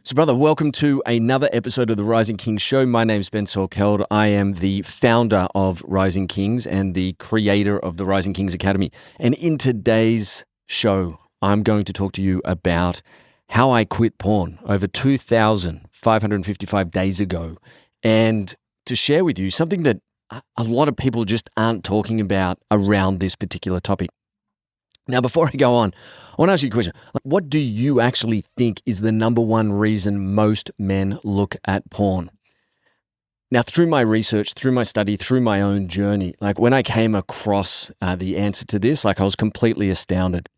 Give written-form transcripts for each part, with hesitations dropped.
So, brother, welcome to another episode of the Rising Kings Show. My name's benjaminsalkeld. I am the founder of Rising Kings and the creator of the Rising Kings Academy. And in today's show, I'm going to talk to you about how I quit porn over 2,555 days ago, and to share with you something that a lot of people just aren't talking about around this particular topic. Now, before I go on, I want to ask you a question. What do you actually think is the number one reason most men look at porn? Now, through my research, through my study, through my own journey, when I came across the answer to this, I was completely astounded.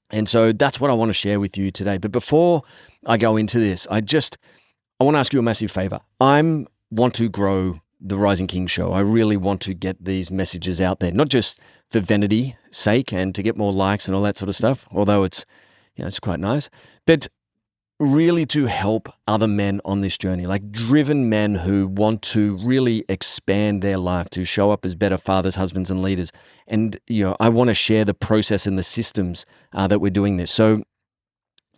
And so that's what I want to share with you today. But before I go into this, I want to ask you a massive favor. I want to grow the Rising King Show. I really want to get these messages out there, not just for vanity sake and to get more likes and all that sort of stuff, although it's quite nice, but really to help other men on this journey, driven men who want to really expand their life, to show up as better fathers, husbands, and leaders. And, I want to share the process and the systems that we're doing this. So,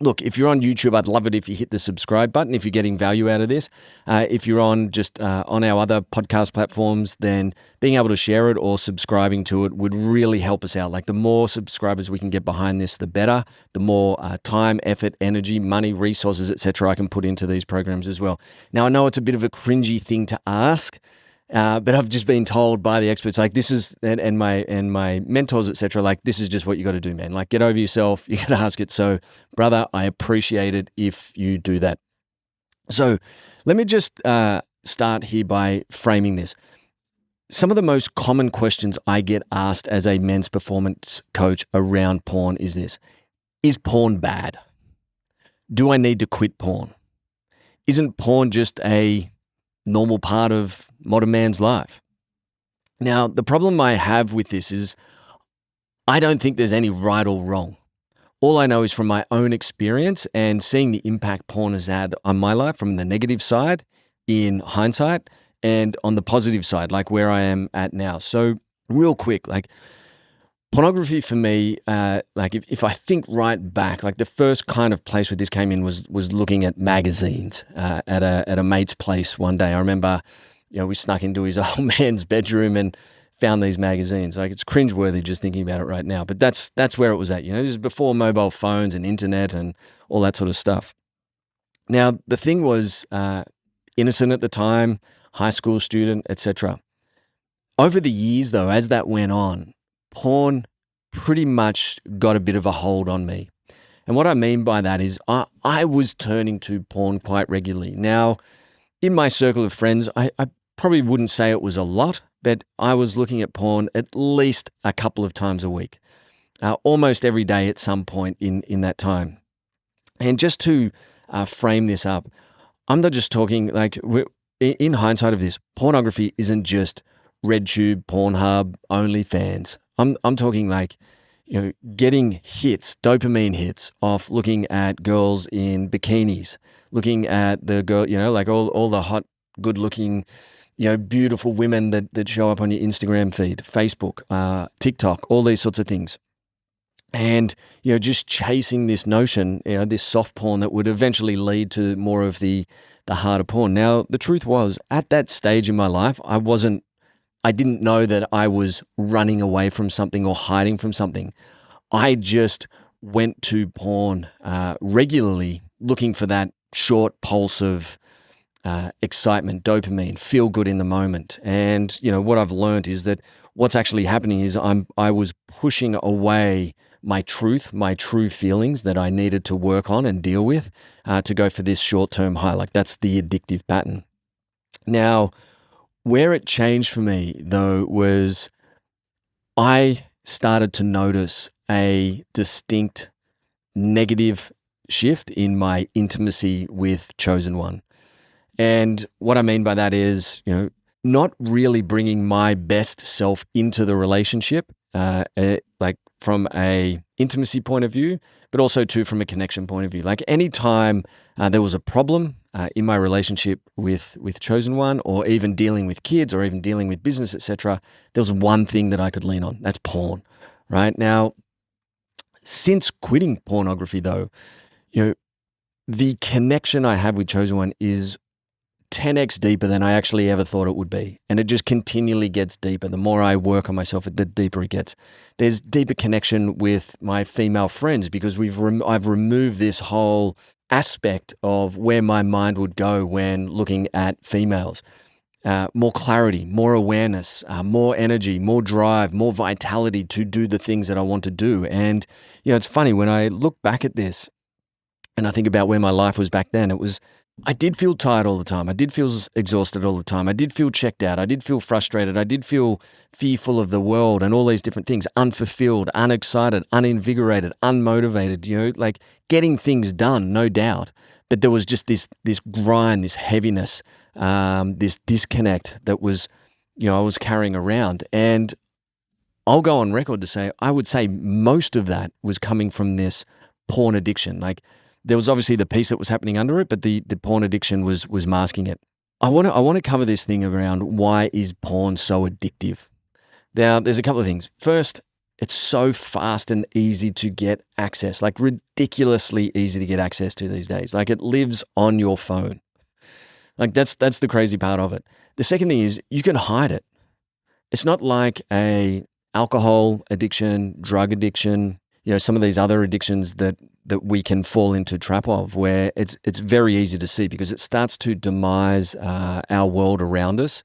look, if you're on YouTube, I'd love it if you hit the subscribe button if you're getting value out of this. If you're on on our other podcast platforms, then being able to share it or subscribing to it would really help us out. The more subscribers we can get behind this, the better. The more time, effort, energy, money, resources, etc. I can put into these programs as well. Now, I know it's a bit of a cringy thing to ask, but I've just been told by the experts, this is, and my mentors, etc. This is just what you got to do, man. Get over yourself. You got to ask it. So, brother, I appreciate it if you do that. So, let me just start here by framing this. Some of the most common questions I get asked as a men's performance coach around porn is this: is porn bad? Do I need to quit porn? Isn't porn just a normal part of modern man's life? Now, the problem I have with this is I don't think there's any right or wrong. All I know is from my own experience and seeing the impact porn has had on my life from the negative side in hindsight and on the positive side, where I am at now. So real quick, pornography for me, if I think right back, the first kind of place where this came in was looking at magazines at a mate's place one day. I remember, we snuck into his old man's bedroom and found these magazines. It's cringeworthy just thinking about it right now, but that's where it was at. This is before mobile phones and internet and all that sort of stuff. Now, the thing was innocent at the time, high school student, etc. Over the years, though, as that went on, porn pretty much got a bit of a hold on me. And what I mean by that is I was turning to porn quite regularly. Now, in my circle of friends, I probably wouldn't say it was a lot, but I was looking at porn at least a couple of times a week, almost every day at some point in that time. And just to frame this up, I'm not just talking in hindsight of this, pornography isn't just RedTube, Pornhub, OnlyFans. I'm talking getting hits, dopamine hits off looking at girls in bikinis, looking at the girl, all the hot, good looking, beautiful women that show up on your Instagram feed, Facebook, TikTok, all these sorts of things. And, just chasing this notion, this soft porn that would eventually lead to more of the harder porn. Now, the truth was, at that stage in my life, I didn't know that I was running away from something or hiding from something. I just went to porn regularly looking for that short pulse of excitement, dopamine, feel good in the moment. And, what I've learned is that what's actually happening is I was pushing away my truth, my true feelings that I needed to work on and deal with to go for this short-term high. That's the addictive pattern. Now, where it changed for me, though, was I started to notice a distinct negative shift in my intimacy with Chosen One. And what I mean by that is, not really bringing my best self into the relationship, from a intimacy point of view, but also too from a connection point of view. Anytime there was a problem in my relationship with Chosen One, or even dealing with kids, or even dealing with business, etc., there was one thing that I could lean on. That's porn, right? Now, since quitting pornography, though, the connection I have with Chosen One is 10x deeper than I actually ever thought it would be. And it just continually gets deeper. The more I work on myself, the deeper it gets. There's deeper connection with my female friends because I've removed this whole aspect of where my mind would go when looking at females. More clarity, more awareness, more energy, more drive, more vitality to do the things that I want to do. And, it's funny when I look back at this and I think about where my life was back then, I did feel tired all the time. I did feel exhausted all the time. I did feel checked out. I did feel frustrated. I did feel fearful of the world and all these different things, unfulfilled, unexcited, uninvigorated, unmotivated, like getting things done, no doubt. But there was just this grind, this heaviness, this disconnect that was, I was carrying around. And I'll go on record to say, I would say most of that was coming from this porn addiction. Like there was obviously the piece that was happening under it, but the porn addiction was masking it. I want to cover this thing around why is porn so addictive. Now, there's a couple of things. First, it's so fast and easy to get access, like ridiculously easy to get access to these days. Like it lives on your phone. Like that's the crazy part of it. The second thing is you can hide it. It's not like a alcohol addiction, drug addiction, some of these other addictions that we can fall into trap of, where it's very easy to see because it starts to demise our world around us,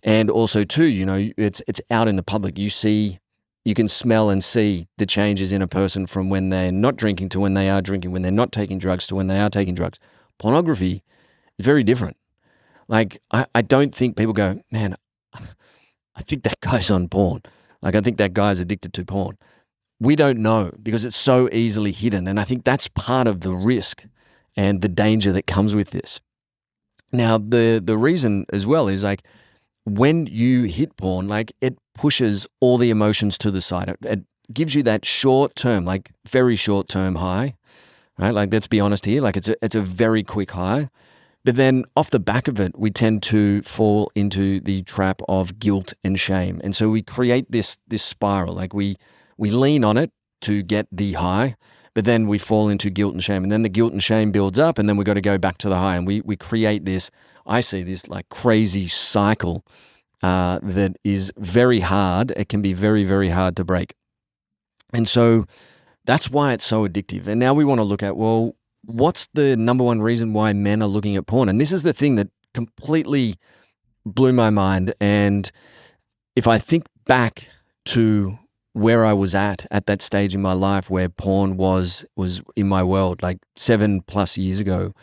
and also too, it's out in the public. You can smell and see the changes in a person from when they're not drinking to when they are drinking, when they're not taking drugs to when they are taking drugs. Pornography is very different. Like I don't think people go, man, I think that guy's on porn. Like I think that guy's addicted to porn. We don't know because it's so easily hidden. And I think that's part of the risk and the danger that comes with this. Now, the reason as well is like when you hit porn, like it pushes all the emotions to the side. It gives you that short term, like very short term high, right? Like let's be honest here, like it's a very quick high. But then off the back of it, we tend to fall into the trap of guilt and shame. And so we create this spiral, like we lean on it to get the high, but then we fall into guilt and shame. And then the guilt and shame builds up, and then we got to go back to the high. And we create this, I see this like crazy cycle that is very hard. It can be very, very hard to break. And so that's why it's so addictive. And now we want to look at, well, what's the number one reason why men are looking at porn? And this is the thing that completely blew my mind. And if I think back to where I was at that stage in my life where porn was in my world, like 7+ years ago,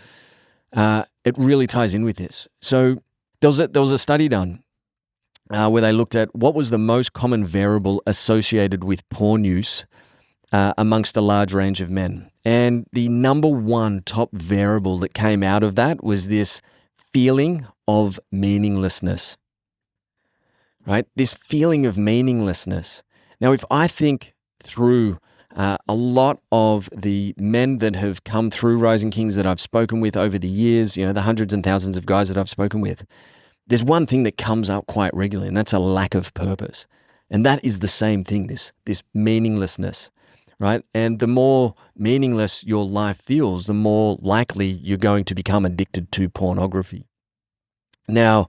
it really ties in with this. So there was a study done where they looked at what was the most common variable associated with porn use amongst a large range of men. And the number one top variable that came out of that was this feeling of meaninglessness, right? This feeling of meaninglessness. Now, if I think through a lot of the men that have come through Rising Kings that I've spoken with over the years, the hundreds and thousands of guys that I've spoken with, there's one thing that comes up quite regularly, and that's a lack of purpose. And that is the same thing, this meaninglessness, right? And the more meaningless your life feels, the more likely you're going to become addicted to pornography. Now,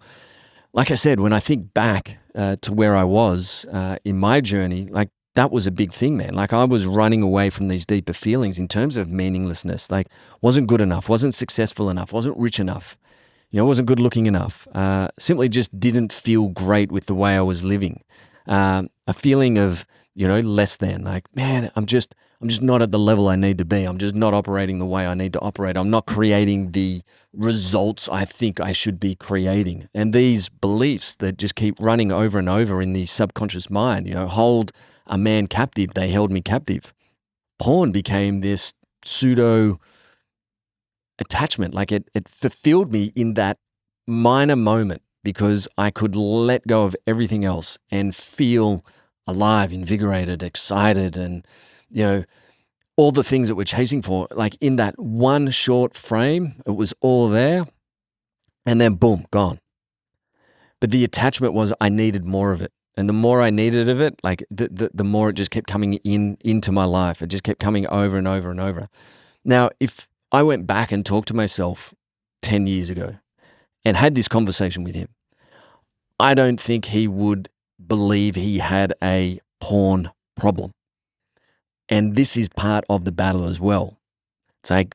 like I said, when I think back to where I was in my journey, like that was a big thing, man. Like I was running away from these deeper feelings in terms of meaninglessness, like wasn't good enough, wasn't successful enough, wasn't rich enough, wasn't good looking enough, simply just didn't feel great with the way I was living. A feeling of, less than, like, man, I'm just not at the level I need to be. I'm just not operating the way I need to operate. I'm not creating the results I think I should be creating. And these beliefs that just keep running over and over in the subconscious mind, hold a man captive. They held me captive. Porn became this pseudo attachment. Like it fulfilled me in that minor moment because I could let go of everything else and feel alive, invigorated, excited, and, all the things that we're chasing for. Like in that one short frame, it was all there, and then boom, gone. But the attachment was I needed more of it. And the more I needed of it, like the more it just kept coming into my life. It just kept coming over and over and over. Now, if I went back and talked to myself 10 years ago and had this conversation with him, I don't think he would believe he had a porn problem. And this is part of the battle as well. It's like,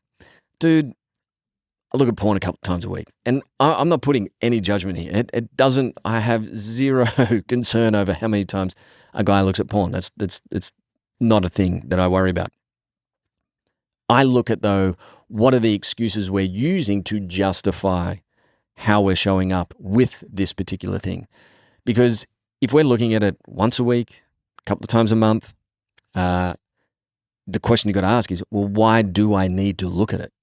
dude, I look at porn a couple of times a week, and I'm not putting any judgment here. It doesn't. I have zero concern over how many times a guy looks at porn. That's not a thing that I worry about. I look at, though, what are the excuses we're using to justify how we're showing up with this particular thing? Because if we're looking at it once a week, a couple of times a month, the question you got to ask is, well, why do I need to look at it?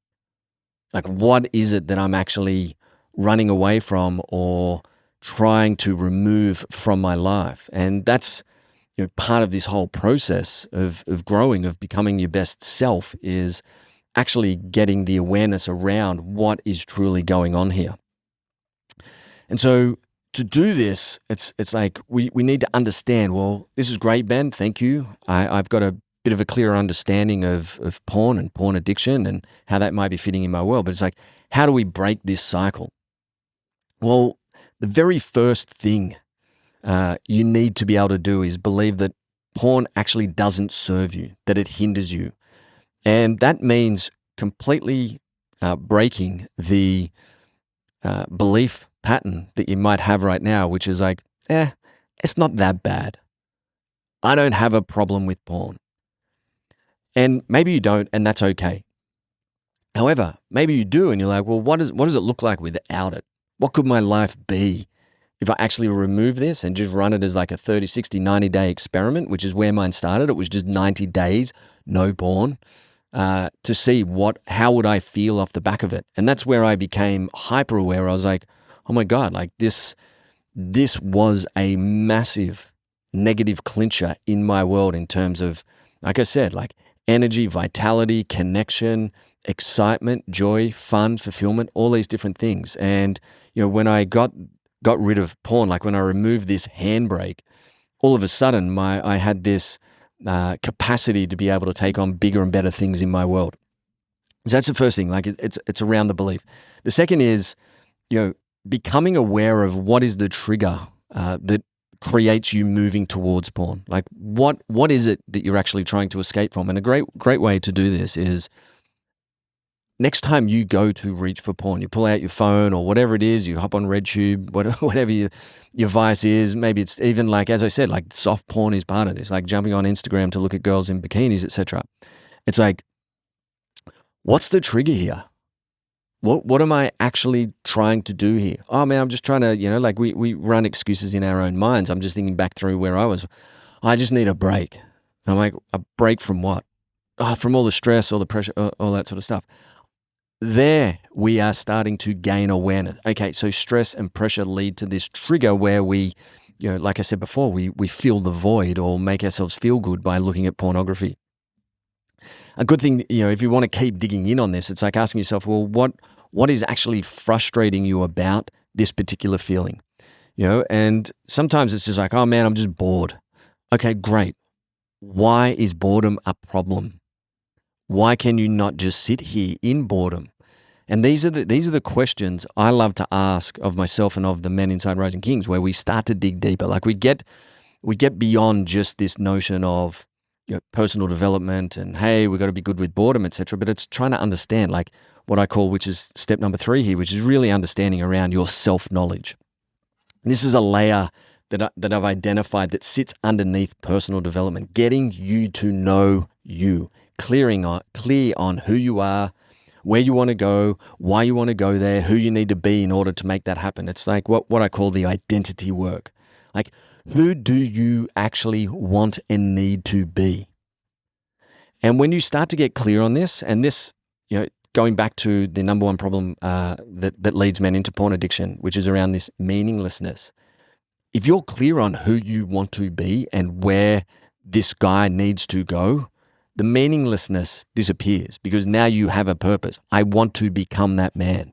Like, what is it that I'm actually running away from or trying to remove from my life? And that's, part of this whole process of growing, of becoming your best self, is actually getting the awareness around what is truly going on here. And so to do this, it's like we need to understand, well, this is great, Ben. Thank you. I've got a bit of a clearer understanding of porn and porn addiction and how that might be fitting in my world. But it's like, how do we break this cycle? Well, the very first thing you need to be able to do is believe that porn actually doesn't serve you, that it hinders you. And that means completely breaking the belief pattern that you might have right now, which is like, it's not that bad. I don't have a problem with porn. And maybe you don't, and that's okay. However, maybe you do, and you're like, well, what does it look like without it? What could my life be if I actually remove this and just run it as like a 30, 60, 90-day experiment, which is where mine started. It was just 90 days, no porn, to see how would I feel off the back of it. And that's where I became hyper aware. I was like, oh my God, like this was a massive negative clincher in my world in terms of, like I said, like energy, vitality, connection, excitement, joy, fun, fulfillment, all these different things. And, when I got rid of porn, like when I removed this handbrake, all of a sudden I had this capacity to be able to take on bigger and better things in my world. So that's the first thing, like it's around the belief. The second is, becoming aware of what is the trigger that creates you moving towards porn. Like what is it that you're actually trying to escape from? And a great way to do this is, next time you go to reach for porn, you pull out your phone or whatever it is, you hop on RedTube, whatever your vice is. Maybe it's even like, as I said, like soft porn is part of this, like jumping on Instagram to look at girls in bikinis, etc. It's like, what's the trigger here? What am I actually trying to do here? Oh man, I'm just trying to, like we run excuses in our own minds. I'm just thinking back through where I was. I just need a break. I'm like, a break from what? From all the stress, all the pressure, all that sort of stuff. There we are starting to gain awareness. Okay, so stress and pressure lead to this trigger where we, like I said before, we fill the void or make ourselves feel good by looking at pornography. A good thing, if you want to keep digging in on this, it's like asking yourself, well, what is actually frustrating you about this particular feeling? And sometimes it's just like, oh man, I'm just bored. Okay, great. Why is boredom a problem? Why can you not just sit here in boredom? And these are the questions I love to ask of myself and of the men inside Rising Kings, where we start to dig deeper. Like we get beyond just this notion of personal development and hey, we've got to be good with boredom, etc. But it's trying to understand, like what I call, which is step number 3 here, which is really understanding around your self-knowledge. This is a layer that I've identified that sits underneath personal development, getting you to know you, clear on who you are, where you want to go, why you want to go there, who you need to be in order to make that happen. It's like what I call the identity work. Like, who do you actually want and need to be? And when you start to get clear on this, and this, going back to the number one problem that leads men into porn addiction, which is around this meaninglessness. If you're clear on who you want to be and where this guy needs to go, the meaninglessness disappears because now you have a purpose. I want to become that man.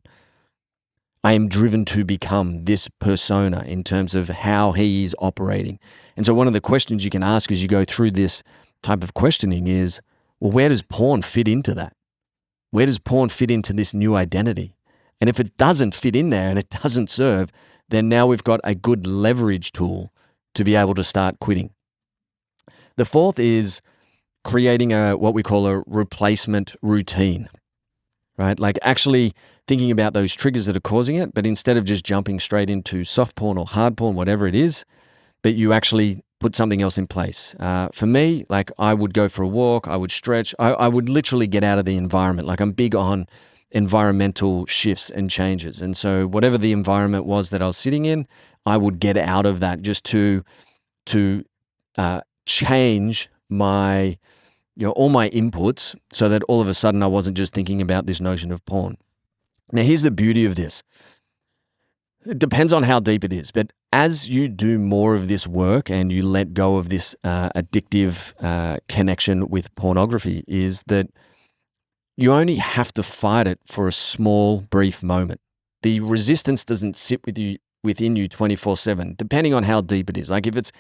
I am driven to become this persona in terms of how he is operating. And so one of the questions you can ask as you go through this type of questioning is, well, where does porn fit into that? Where does porn fit into this new identity? And if it doesn't fit in there and it doesn't serve, then now we've got a good leverage tool to be able to start quitting. The fourth is creating what we call a replacement routine, right? Like actually thinking about those triggers that are causing it, but instead of just jumping straight into soft porn or hard porn, whatever it is, but you actually put something else in place. For me, like I would go for a walk, I would stretch, I would literally get out of the environment. Like I'm big on environmental shifts and changes. And so whatever the environment was that I was sitting in, I would get out of that just to change my, all my inputs so that all of a sudden I wasn't just thinking about this notion of porn. Now, here's the beauty of this. It depends on how deep it is, but as you do more of this work and you let go of this addictive connection with pornography, is that you only have to fight it for a small, brief moment. The resistance doesn't sit within you 24/7, depending on how deep it is. Like if it's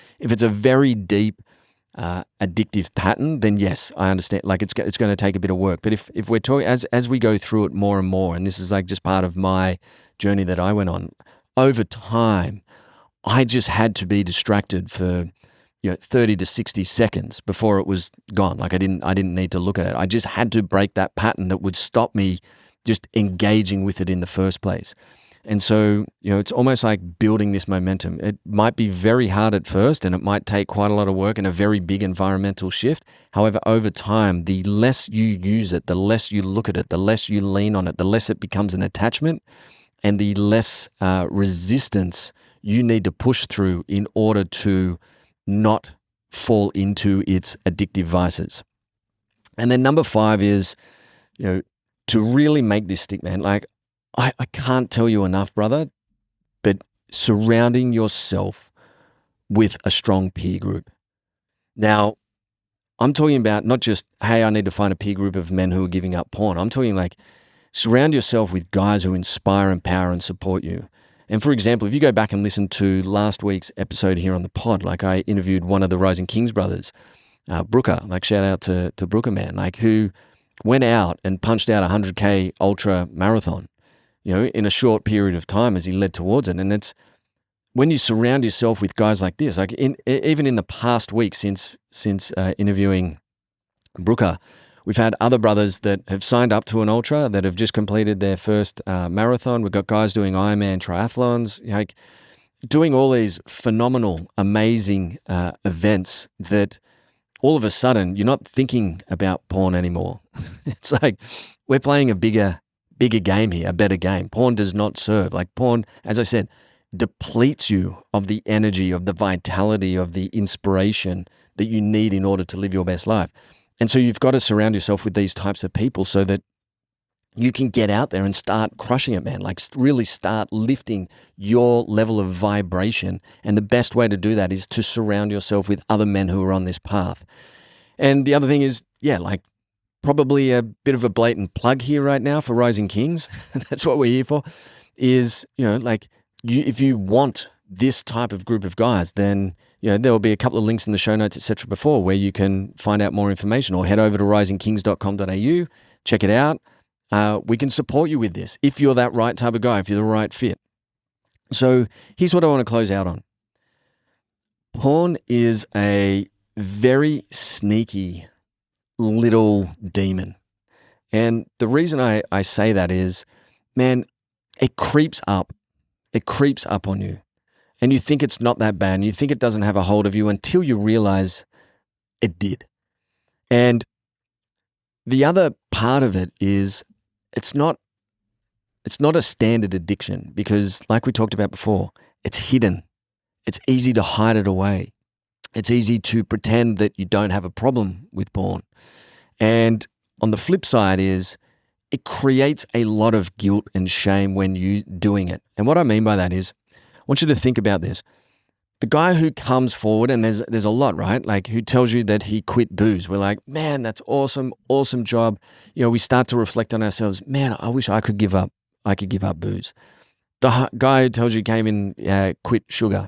a very deep addictive pattern, then yes, I understand. Like it's going to take a bit of work. But if we're talking as we go through it more and more, and this is like just part of my journey that I went on over time, I just had to be distracted for 30 to 60 seconds before it was gone. Like I didn't need to look at it. I just had to break that pattern that would stop me just engaging with it in the first place. And so, it's almost like building this momentum. It might be very hard at first and it might take quite a lot of work and a very big environmental shift. However, over time, the less you use it, the less you look at it, the less you lean on it, the less it becomes an attachment and the less resistance you need to push through in order to not fall into its addictive vices. And then number 5 is, to really make this stick, man. Like I can't tell you enough, brother, but surrounding yourself with a strong peer group. Now, I'm talking about not just, hey, I need to find a peer group of men who are giving up porn. I'm talking like surround yourself with guys who inspire, empower, and support you. And for example, if you go back and listen to last week's episode here on the pod, like I interviewed one of the Rising Kings brothers, Brooker, like shout out to Brooker, man, like who went out and punched out a 100K ultra marathon, in a short period of time as he led towards it. And it's when you surround yourself with guys like this, like even in the past week since interviewing Brooker, we've had other brothers that have signed up to an ultra that have just completed their first marathon. We've got guys doing Ironman triathlons, like doing all these phenomenal, amazing events that all of a sudden you're not thinking about porn anymore. It's like we're playing a bigger game here, a better game. Porn does not serve. Like porn, as I said, depletes you of the energy, of the vitality, of the inspiration that you need in order to live your best life. And so you've got to surround yourself with these types of people so that you can get out there and start crushing it, man. Like really start lifting your level of vibration. And the best way to do that is to surround yourself with other men who are on this path. And the other thing is, like probably a bit of a blatant plug here right now for Rising Kings. That's what we're here for, is, if you want this type of group of guys, then, there will be a couple of links in the show notes, etc. before where you can find out more information, or head over to risingkings.com.au, check it out. We can support you with this if you're that right type of guy, if you're the right fit. So here's what I want to close out on. Porn is a very sneaky little demon. And the reason I say that is, man, it creeps up. It creeps up on you. And you think it's not that bad, and you think it doesn't have a hold of you until you realize it did. And the other part of it is it's not a standard addiction because, like we talked about before, it's hidden. It's easy to hide it away. It's easy to pretend that you don't have a problem with porn. And on the flip side is it creates a lot of guilt and shame when you're doing it. And what I mean by that is, I want you to think about this. The guy who comes forward, and there's a lot, right? Like who tells you that he quit booze. We're like, man, that's awesome. Awesome job. We start to reflect on ourselves. Man, I wish I could give up. I could give up booze. The guy who tells you came in, quit sugar.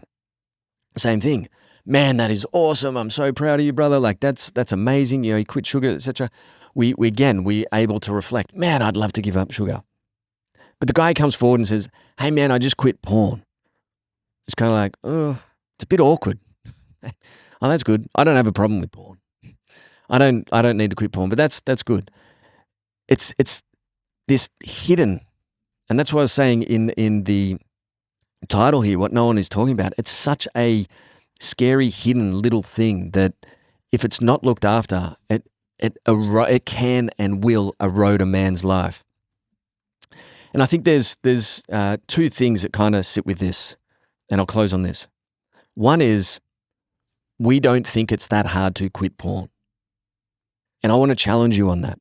Same thing. Man, that is awesome. I'm so proud of you, brother. Like that's amazing. He quit sugar, etc. we're able to reflect, man, I'd love to give up sugar. But the guy comes forward and says, hey man, I just quit porn. It's kind of like, oh, it's a bit awkward. Oh, that's good. I don't have a problem with porn. I don't need to quit porn, but that's good. It's this hidden, and that's what I was saying in the title here, what no one is talking about. It's such a scary hidden little thing that if it's not looked after, it can and will erode a man's life. And I think there's two things that kind of sit with this, and I'll close on this. One is we don't think it's that hard to quit porn. And I want to challenge you on that.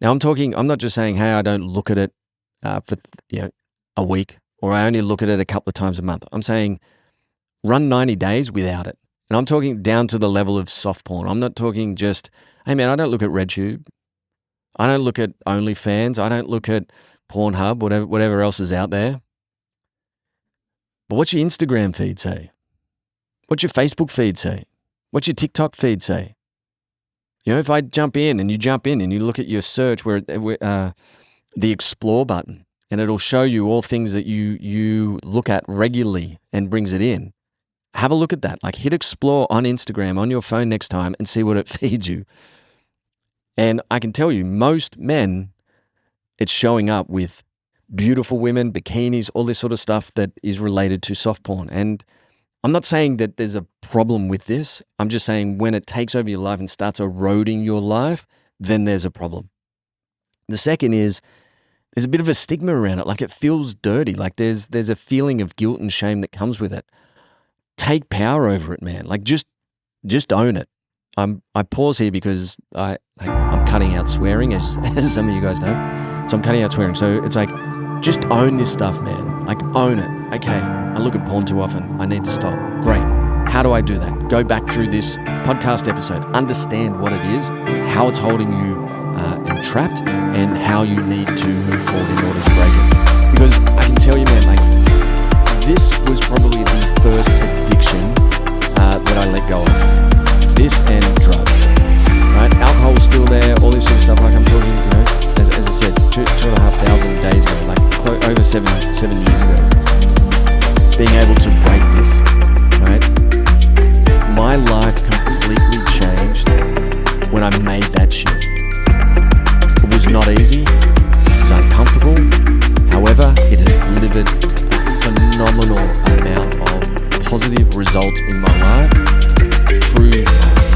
Now I'm not just saying, hey, I don't look at it for a week, or I only look at it a couple of times a month. I'm saying run 90 days without it. And I'm talking down to the level of soft porn. I'm not talking just, hey man, I don't look at RedTube. I don't look at OnlyFans. I don't look at Pornhub, whatever else is out there. But what's your Instagram feed say? What's your Facebook feed say? What's your TikTok feed say? If I jump in and you look at your search where the explore button, and it'll show you all things that you look at regularly and brings it in. Have a look at that. Like hit explore on Instagram on your phone next time and see what it feeds you. And I can tell you, most men, it's showing up with beautiful women, bikinis, all this sort of stuff that is related to soft porn. And I'm not saying that there's a problem with this. I'm just saying when it takes over your life and starts eroding your life, then there's a problem. The second is there's a bit of a stigma around it. Like it feels dirty. Like there's a feeling of guilt and shame that comes with it. Take power over it, man. Like just own it. I pause here because I'm cutting out swearing, as some of you guys know. So I'm cutting out swearing. So it's like, just own this stuff, man. Like own it. Okay, I look at porn too often. I need to stop. Great. How do I do that? Go back through this podcast episode. Understand what it is, how it's holding you entrapped, and how you need to move forward in order to break it. Because I can tell you, man, like this was probably the first addiction that I let go of. This and drugs, right? Alcohol's still there, all this sort of stuff. Like I'm talking, as I said, 2,500 days ago, like over seven years ago. Being able to break this, right? My life completely changed when I made that shift. It was not easy. It was uncomfortable. However, it has delivered a phenomenal amount of positive results in my life through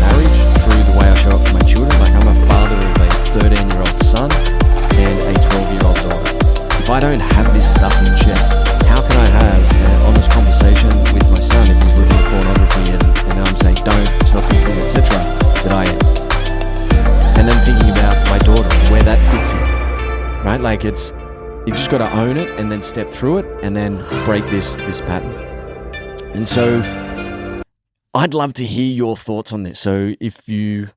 marriage, through the way I show up for my children. Like I'm a father of a 13-year-old son and a 12-year-old daughter. If I don't have this stuff in check, how can I have an honest conversation with my son if he's looking at pornography and I'm saying don't, it's not good for you, etc. that I am. And then thinking about my daughter and where that fits in, right? Like you just got to own it and then step through it and then break this pattern. And so I'd love to hear your thoughts on this. So if you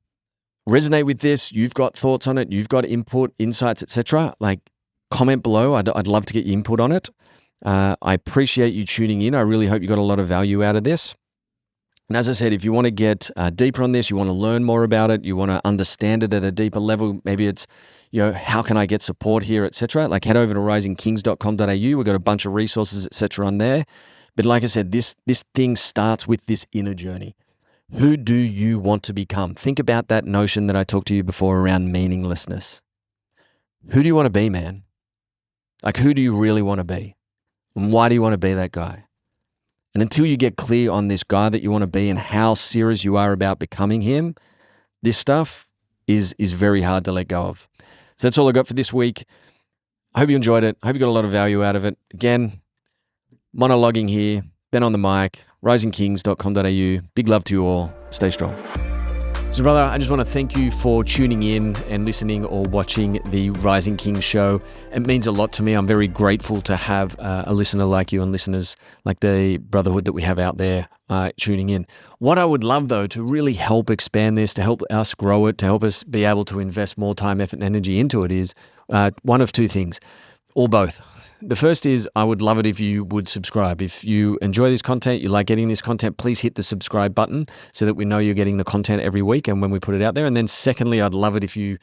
resonate with this, you've got thoughts on it, you've got input, insights, etc., like comment below. I'd love to get your input on it. I appreciate you tuning in. I really hope you got a lot of value out of this. And as I said, if you want to get deeper on this, you want to learn more about it, you want to understand it at a deeper level, maybe it's, how can I get support here, etc. Like head over to risingkings.com.au. We've got a bunch of resources, etc. on there. But like I said, this thing starts with this inner journey. Who do you want to become? Think about that notion that I talked to you before around meaninglessness. Who do you want to be, man? Like who do you really want to be? And why do you want to be that guy? And until you get clear on this guy that you want to be and how serious you are about becoming him, this stuff is very hard to let go of. So that's all I got for this week. I hope you enjoyed it. I hope you got a lot of value out of it. Again, monologuing here, Ben on the mic, risingkings.com.au. Big love to you all. Stay strong. So brother, I just want to thank you for tuning in and listening or watching the Rising Kings show. It means a lot to me. I'm very grateful to have a listener like you and listeners like the Brotherhood that we have out there tuning in. What I would love though to really help expand this, to help us grow it, to help us be able to invest more time, effort and energy into it is one of two things, or both. The first is I would love it if you would subscribe. If you enjoy this content, you like getting this content, please hit the subscribe button so that we know you're getting the content every week and when we put it out there. And then secondly, I'd love it if you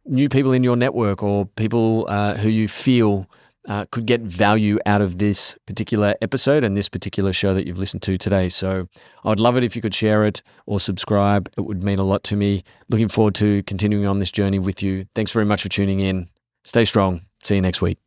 knew people in your network or people who you feel could get value out of this particular episode and this particular show that you've listened to today. So I'd love it if you could share it or subscribe. It would mean a lot to me. Looking forward to continuing on this journey with you. Thanks very much for tuning in. Stay strong. See you next week.